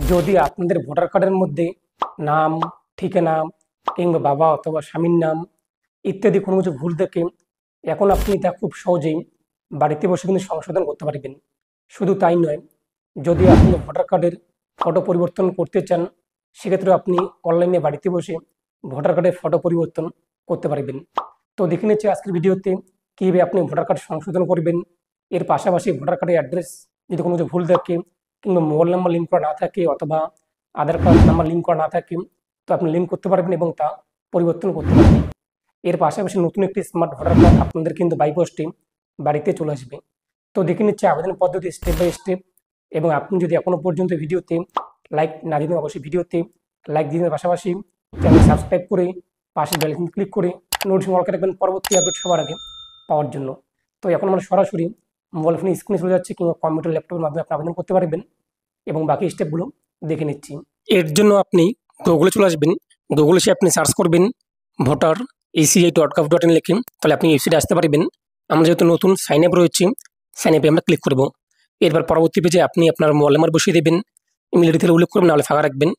যদি আপনাদের ভোটার কার্ডের মধ্যে নাম, ঠিকানা কিংবা বাবা অথবা স্বামীর নাম ইত্যাদি কোনো কিছু ভুল থাকে, এখন আপনি তা খুব সহজেই বাড়িতে বসে কিন্তু সংশোধন করতে পারবেন। শুধু তাই নয়, যদি আপনি ভোটার কার্ডের ফটো পরিবর্তন করতে চান, সেক্ষেত্রে আপনি অনলাইনে বাড়িতে বসে ভোটার কার্ডের ফটো পরিবর্তন করতে পারবেন। তো দেখে নিচ্ছি আজকের ভিডিওতে কীভাবে আপনি ভোটার কার্ড সংশোধন করবেন। এর পাশাপাশি ভোটার কার্ডের অ্যাড্রেস যদি কোনো কিছু ভুল থাকে কিংবা মোবাইল নাম্বার লিঙ্ক করা না থাকে অথবা আধার কার্ড নাম্বার লিঙ্ক করা না থাকে, তো আপনি লিঙ্ক করতে পারবেন এবং তা পরিবর্তন করতে পারবেন। এর পাশাপাশি নতুন একটি স্মার্ট ভোটার কার্ড আপনাদের কিন্তু বাই পোস্টে বাড়িতে চলে আসবে। তো দেখে নিচ্ছে আবেদন পদ্ধতি স্টেপ বাই স্টেপ। এবং আপনি যদি এখনও পর্যন্ত ভিডিওতে লাইক না দিন, অবশ্যই ভিডিওতে লাইক দিনের পাশাপাশি চ্যানেল সাবস্ক্রাইব করে পাশে বেল আইকন ক্লিক করে নোটিফিকেশন অল করে রাখবেন পরবর্তী আপডেট সবার আগে পাওয়ার জন্য। তো এখন আমরা সরাসরি মোবাইল ফোনে স্ক্রিনে চলে যাচ্ছে কিংবা কম্পিউটার ল্যাপটপের মাধ্যমে আপনি আবেদন করতে পারবেন এবং বাকি স্টেপগুলো দেখে নিচ্ছি। এর জন্য আপনি গুগলে চলে আসবেন। গুগলে এসে আপনি সার্চ করবেন ভোটার eci.gov.in লিখে, তাহলে আপনি ওয়েবসাইটে আসতে পারবেন। আমরা যেহেতু নতুন সাইন আপ রয়েছে, সাইন আপে আমরা ক্লিক করব। এরপর পরবর্তী পেজে আপনি আপনার মোবাইল নাম্বার বসিয়ে দেবেন, ইমেল আইডি থেকে উল্লেখ করবেন, নাহলে ফাঁকা রাখবেন।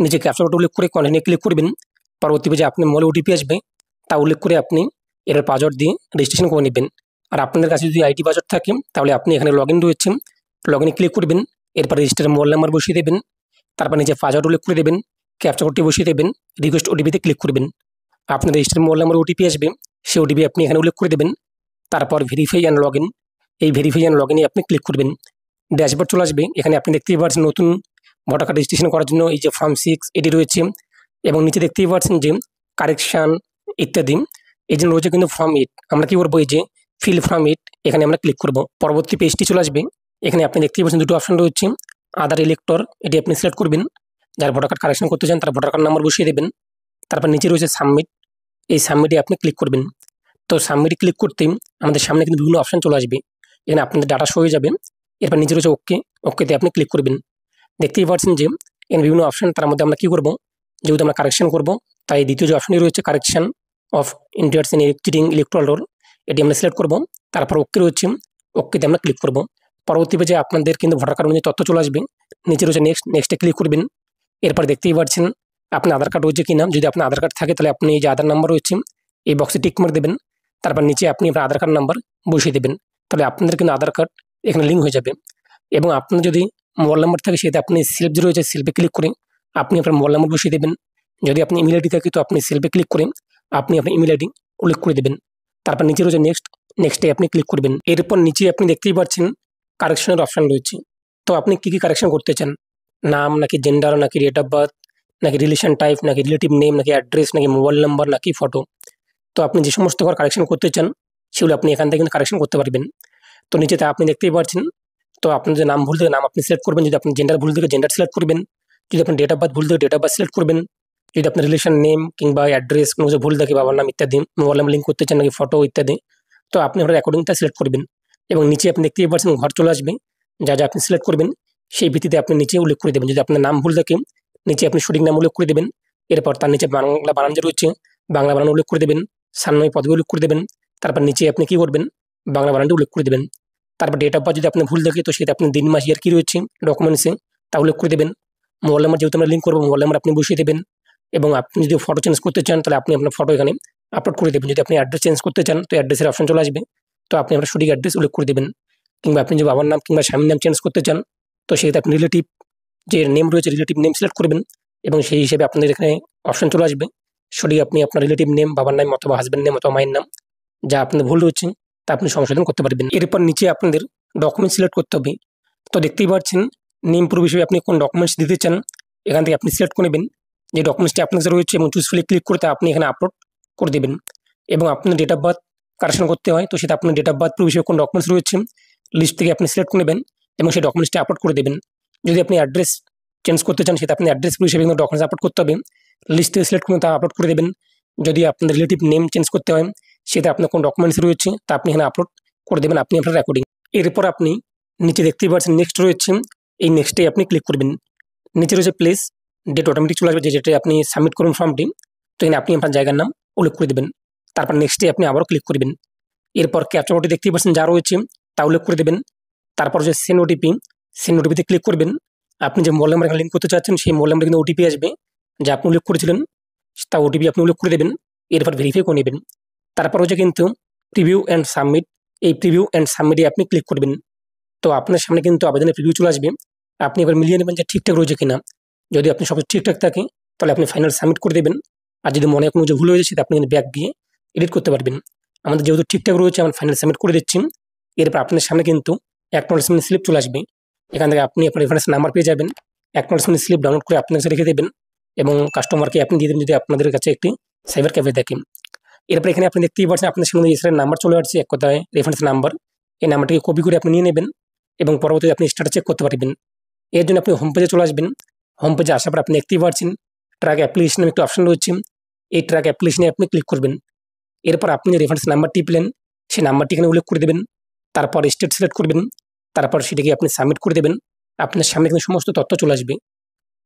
নিচে ক্যাপচা কোড উল্লেখ করে কন্টিনিউ ক্লিক করবেন। পরবর্তী পেজে আপনি মোবাইলে ওটিপি আসবে, তা উল্লেখ করে আপনি এর পাসওয়ার্ড দিয়ে রেজিস্ট্রেশন করে নেবেন। আর আপনাদের কাছে যদি আইডি পাসওয়ার্ড থাকে, তাহলে আপনি এখানে লগ ইন রয়েছে, লগ ইনে ক্লিক করবেন। এরপর রেজিস্টার মোবাইল নাম্বার বসিয়ে দেবেন, তারপর নিচে পাসওয়ার্ড উল্লেখ করে দেবেন, ক্যাপচা কোডটি বসিয়ে দেবেন, রিকোয়েস্ট ওটিপিতে ক্লিক করবেন। আপনার রেজিস্টার মোবাইল নাম্বার ওটিপি আসবে, সেই ওটিপি আপনি এখানে উল্লেখ করে দেবেন। তারপর ভেরিফাই অ্যান্ড লগ ইন, এই ভেরিফাই অ্যান্ড লগ ইনে আপনি ক্লিক করবেন। ড্যাশবোর্ড চলে আসবে। এখানে আপনি দেখতেই পাচ্ছেন নতুন ভোটার কার্ড রেজিস্ট্রেশন করার জন্য এই যে ফর্ম 6 এটি রয়েছে, এবং নিচে দেখতেই পাচ্ছেন যে কারেকশান ইত্যাদি। এই জন্য রয়েছে কিন্তু ফর্ম 8। আমরা কি করবো, এই যে ফিল ফর্ম 8 এখানে আমরা ক্লিক করব। পরবর্তী পেজটি চলে আসবে। এখানে আপনি দেখতেই পাচ্ছেন দুটো অপশন রয়েছে, আধার ইলেক্টর, এটি আপনি সিলেক্ট করবেন। যারা ভোটার কার্ড কারেকশন করতে চান তারা ভোটার কার্ড নাম্বার বসিয়ে দেবেন। তারপর নিচে রয়েছে সাবমিট, এই সাবমিটে আপনি ক্লিক করবেন। তো সাবমিটে ক্লিক করতে আমাদের সামনে কিন্তু বিভিন্ন অপশন চলে আসবে। এখানে আপনাদের ডাটা শো হয়ে যাবে। এরপর নিচে রয়েছে ওকে, ওকেতে আপনি ক্লিক করবেন। দেখতেই পাচ্ছেন যে এখানে বিভিন্ন অপশন, তার মধ্যে আমরা কী করবো, যেহেতু আমরা কারেকশন করবো তাই দ্বিতীয় যে অপশনটি রয়েছে correction of entries in cheating electoral roll, এটি আমরা সিলেক্ট করবো। তারপর ওকে রয়েছে, ওকেতে আমরা ক্লিক করবো। পরবর্তী পেজে আপনাদের কিন্তু ভোটার কার্ড অনুযায়ী তথ্য চলে আসবে। নিচে রয়েছে নেক্সট, নেক্সটে ক্লিক করবেন। এরপর দেখতেই পাচ্ছেন আপনার আধার কার্ড রয়েছে কিনা। যদি আপনার আধার কার্ড থাকে তাহলে আপনি এই যে আধার নাম্বার রয়েছে এই বক্সে টিক মার্ক দেবেন। তারপর নিচে আপনি আপনার আধার কার্ড নাম্বার বসিয়ে দেবেন, তাহলে আপনাদের কিন্তু আধার কার্ড এখানে লিঙ্ক হয়ে যাবে। এবং আপনার যদি মোবাইল নাম্বার থাকে সেটা আপনি সেলফ যে রয়েছে সেলফে ক্লিক করে আপনি আপনার মোবাইল নাম্বার বসিয়ে দেবেন। যদি আপনি ইমেল আইডি থাকে তো আপনি সেলফে ক্লিক করে আপনি আপনার ইমেল আইডি উল্লেখ করে দেবেন। তারপর নিচে রয়েছে নেক্সট, নেক্সটে আপনি ক্লিক করবেন। এরপর নিচে আপনি দেখতেই পাচ্ছেন কারেকশনের অপশন রয়েছে। তো আপনি কী কী কারেকশন করতে চান, নাম নাকি জেন্ডার নাকি ডেট অফ বার্থ নাকি রিলেশন টাইপ নাকি রিলেটিভ নেম নাকি অ্যাড্রেস নাকি মোবাইল নাম্বার নাকি ফটো, তো আপনি যে সমস্ত ঘর কারেকশন করতে চান সেগুলো আপনি এখান থেকে কিন্তু কারেকশন করতে পারবেন। তো নিচেতে আপনি দেখতেই পাচ্ছেন, তো আপনার যে নাম ভুল থেকে নাম আপনি সিলেক্ট করবেন, যদি আপনি জেন্ডার ভুল থেকে জেন্ডার সিলেক্ট করবেন, যদি আপনার ডেট অফ বার্থ ভুল থেকে ডেট অফ বার্থ সিলেক্ট করবেন, যদি আপনার রিলেশন নেম কিংবা অ্যাড্রেস কোনো কিছু ভুল থাকে বাবার নাম ইত্যাদি, মোবাইল নাম্বার লিঙ্ক করতে চান নাকি ফটো ইত্যাদি, তো আপনি আপনার অ্যাকর্ডিংটা সিলেক্ট করবেন। এবং নিচে আপনি দেখতেই পাচ্ছেন ঘর চলে আসবে, যা যা আপনি সিলেক্ট করবেন সেই ভিত্তিতে আপনি নিচে উল্লেখ করে দেবেন। যদি আপনার নাম ভুল থাকে নিচে আপনি সঠিক নাম উল্লেখ করে দেবেন। এরপর তার নিচে বাংলা বানান যে রয়েছে বাংলা বানান উল্লেখ করে দেবেন, সান্নয় পদবি উল্লেখ করে দেবেন। তারপর নিচে আপনি কী করবেন, বাংলা বানানটি উল্লেখ করে দেবেন। তারপর ডেট অফ বার্থ যদি আপনার ভুল থাকে তো সেটা আপনি দিন মাস ইয়ার কী রয়েছে ডকুমেন্টসে তা উল্লেখ করে দেবেন। মোবাইল নাম্বার যেহেতু আমরা লিঙ্ক করবো মোবাইল নাম্বার আপনি বসিয়ে দেবেন। এবং আপনি যদি ফটো চেঞ্জ করতে চান তাহলে আপনি আপনার ফটো এখানে আপলোড করে দেবেন। যদি আপনি অ্যাড্রেস চেঞ্জ করতে চান তো অ্যাড্রেসের অপশন চলে আসবে, তো আপনি আপনার সঠিক অ্যাড্রেস উল্লেখ করে দেবেন। কিংবা আপনি যদি বাবার নাম কিংবা স্বামীর নাম চেঞ্জ করতে চান তো সেটা আপনি রিলেটিভ যে নেম রয়েছে রিলেটিভ নেম সিলেক্ট করবেন, এবং সেই হিসেবে আপনাদের এখানে অপশন চলে আসবে। সঠিক আপনি আপনার রিলেটিভ নেম, বাবার নাম অথবা হাজব্যান্ড নেম অথবা মায়ের নাম যা আপনার ভুল রয়েছে তা আপনি সংশোধন করতে পারবেন। এরপর নিচে আপনাদের ডকুমেন্ট সিলেক্ট করতে হবে। তো দেখতেই পাচ্ছেন নেম প্রুফ হিসেবে আপনি কোন ডকুমেন্টস দিতে চান এখান থেকে আপনি সিলেক্ট করে নেবেন যে ডকুমেন্টসটি আপনার কাছে রয়েছে, এবং চুজফুলি ক্লিক করতে আপনি এখানে আপলোড করে দেবেন। এবং আপনার ডেট অফ বার্থ কারেকশন করতে হয় তো সেটা আপনার ডেট অফ বার্থ প্রুফ হিসেবে কোন ডকুমেন্টস রয়েছে লিস্ট থেকে আপনি সিলেক্ট করে নেবেন এবং সেই ডকুমেন্টসটি আপলোড করে দেবেন। যদি আপনি অ্যাড্রেস চেঞ্জ করতে চান সেটা আপনি অ্যাড্রেস প্রুফ হিসেবে ডকুমেন্টস আপলোড করতে হবে, লিস্ট থেকে সিলেক্ট করে তা আপলোড করে দেবেন। যদি আপনার রিলেটিভ নেম চেঞ্জ করতে হয় সেটা আপনার কোন ডকুমেন্টস রয়েছে তা আপনি এখানে আপলোড করে দেবেন, আপনি আপনার রেকর্ডিং। এরপর আপনি নিচে দেখতেই পাচ্ছেন নেক্সট রয়েছে, এই নেক্সটে আপনি ক্লিক করবেন। নিচে রয়েছে প্লেস ডেট, অটোমেটিক চলে আসবে যেটা আপনি সাবমিট করুন ফর্মটি, তো এখানে আপনি আপনার জায়গার নাম উল্লেখ করে দেবেন। তারপর নেক্সটে আপনি আবারও ক্লিক করবেন। এরপর ক্যাপচা কোডটি দেখতেই পাচ্ছেন যা রয়েছে তা উল্লেখ করে দেবেন। তারপর যে সেন্ড ওটিপি, সেন্ড ওটিপিতে ক্লিক করবেন। আপনি যে মোবাইল নাম্বার এখানে লিঙ্ক করতে চাচ্ছেন সেই মোবাইল নাম্বারে কিন্তু ওটিপি আসবে, যা আপনি উল্লেখ করেছিলেন, তা ওটিপি আপনি উল্লেখ করে দেবেন, এরপর ভেরিফাই করে নেবেন। তারপর হচ্ছে কিন্তু প্রিভিউ অ্যান্ড সাবমিট, এই প্রিভিউ অ্যান্ড সাবমিটে আপনি ক্লিক করবেন। তো আপনার সামনে কিন্তু আবেদনের প্রিভিউ চলে আসবে। আপনি এবার মিলিয়ে নেবেন যে ঠিকঠাক রয়েছে কিনা। যদি আপনি সব ঠিকঠাক থাকে তাহলে আপনি ফাইনাল সাবমিট করে দেবেন। আর যদি মনে হয় কোনো যে ভুল হয়েছে সেটা আপনি কিন্তু ব্যাক গিয়ে এডিট করতে পারবেন। আমাদের যেহেতু ঠিকঠাক রয়েছে আমরা ফাইনাল সাবমিট করে দিচ্ছি। এরপর আপনার সামনে কিন্তু অ্যাকনলেজমেন্ট স্লিপ চলে আসবে। এখান থেকে আপনি আপনার রেফারেন্স নাম্বার পেয়ে যাবেন। অ্যাকনলেজমেন্ট স্লিপ ডাউনলোড করে আপনার কাছে রেখে দেবেন এবং কাস্টমারকে আপনি দিয়ে দেবেন যদি আপনাদের কাছে একটি সাইবার ক্যাফে থাকে। এরপর এখানে আপনি দেখতেই পাচ্ছেন আপনার সামনে এসআর নাম্বার চলে আসছে, এক কথায় রেফারেন্স নাম্বার। এই নাম্বারটিকে কপি করে আপনি নিয়ে নেবেন এবং পরবর্তীতে আপনি স্ট্যাটাস চেক করতে পারবেন। এর জন্য আপনি হোম পেজে চলে আসবেন। হোম পেজে আসার পর আপনি দেখতেই পাচ্ছেন ট্র্যাক অ্যাপ্লিকেশন একটি অপশন রয়েছে। এই ট্র্যাক অ্যাপ্লিকেশনে আপনি ক্লিক করবেন। এরপর আপনি যে রেফারেন্স নাম্বারটি পেলেন সেই নাম্বারটি এখানে উল্লেখ করে দেবেন। তারপর স্টেট সিলেক্ট করবেন। তারপর সেটাকে আপনি সাবমিট করে দেবেন। আপনার সামনে কিন্তু সমস্ত তথ্য চলে আসবে।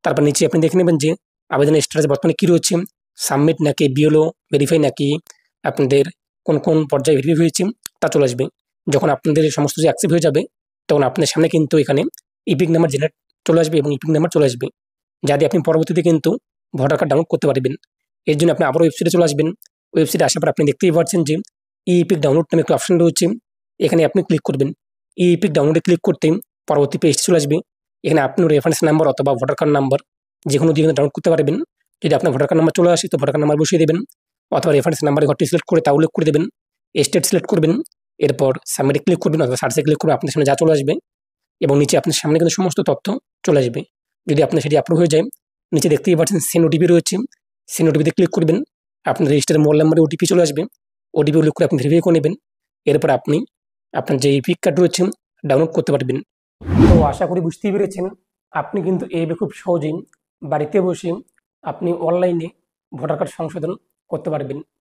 তারপর নিচে আপনি দেখে নেবেন যে আবেদনের স্ট্যাটাস বর্তমানে কী রয়েছে, সাবমিট নাকি বিএলও ভেরিফাই নাকি আপনাদের কোন কোন পর্যায়ে ভেরিফাই হয়েছে তা চলে আসবে। যখন আপনাদের সমস্ত কিছু অ্যাকসেপ্ট হয়ে যাবে তখন আপনার সামনে কিন্তু এখানে ইপিক নাম্বার জেনারেট চলে আসবে এবং ইপিক নাম্বার চলে আসবে, যা দিয়ে আপনি পরবর্তীতে কিন্তু ভোটার কার্ড ডাউনলোড করতে পারবেন। এর জন্য আপনি আবারও ওয়েবসাইটে চলে আসবেন। ওয়েবসাইটে আসার পর আপনি দেখতেই পাচ্ছেন যে ই ইপিক ডাউনলোড নামে একটা অপশন রয়েছে। এখানে আপনি ক্লিক করবেন। ই ইপিক ডাউনলোডে ক্লিক করতে পরবর্তী পেজটি চলে আসবে। এখানে আপনি রেফারেন্স নাম্বার অথবা ভোটার কার্ড নাম্বার যে কোনো দিয়ে ডাউনলোড করতে পারবেন। যদি আপনার ভোটার কার্ড নাম্বার চলে আসে তো ভোটার কার্ড নাম্বার বসিয়ে দেবেন অথবা রেফারেন্স নাম্বারে ঘরটি সিলেক্ট করে তা উল্লেখ করে দেবেন। স্টেট সিলেক্ট করবেন। এরপর সাবমিটে ক্লিক করবেন অথবা সার্চে ক্লিক করবেন, আপনার সামনে যা চলে আসবে এবং নিচে আপনার সামনে কিন্তু সমস্ত তথ্য চলে আসবে। যদি আপনার সেটি আপলোড হয়ে যায় নিচে দেখতেই পাচ্ছেন সেন্ড ওটিপি রয়েছে। সেন্ড ওটিপিতে ক্লিক করবেন। আপনার রেজিস্টার মোবাইল নাম্বারে ওটিপি চলে আসবে। ওটিপি উল্লেখ করে আপনি ভেরিফাই করে নেবেন। এরপর আপনি আপনার যে ইপিক কার্ড রয়েছে ডাউনলোড করতে পারবেন। তো আশা করি বুঝতেই পেরেছেন আপনি কিন্তু এইভাবে খুব সহজেই বাড়িতে বসে আপনি অনলাইনে ভোটার কার্ড সংশোধন করতে পারবেন।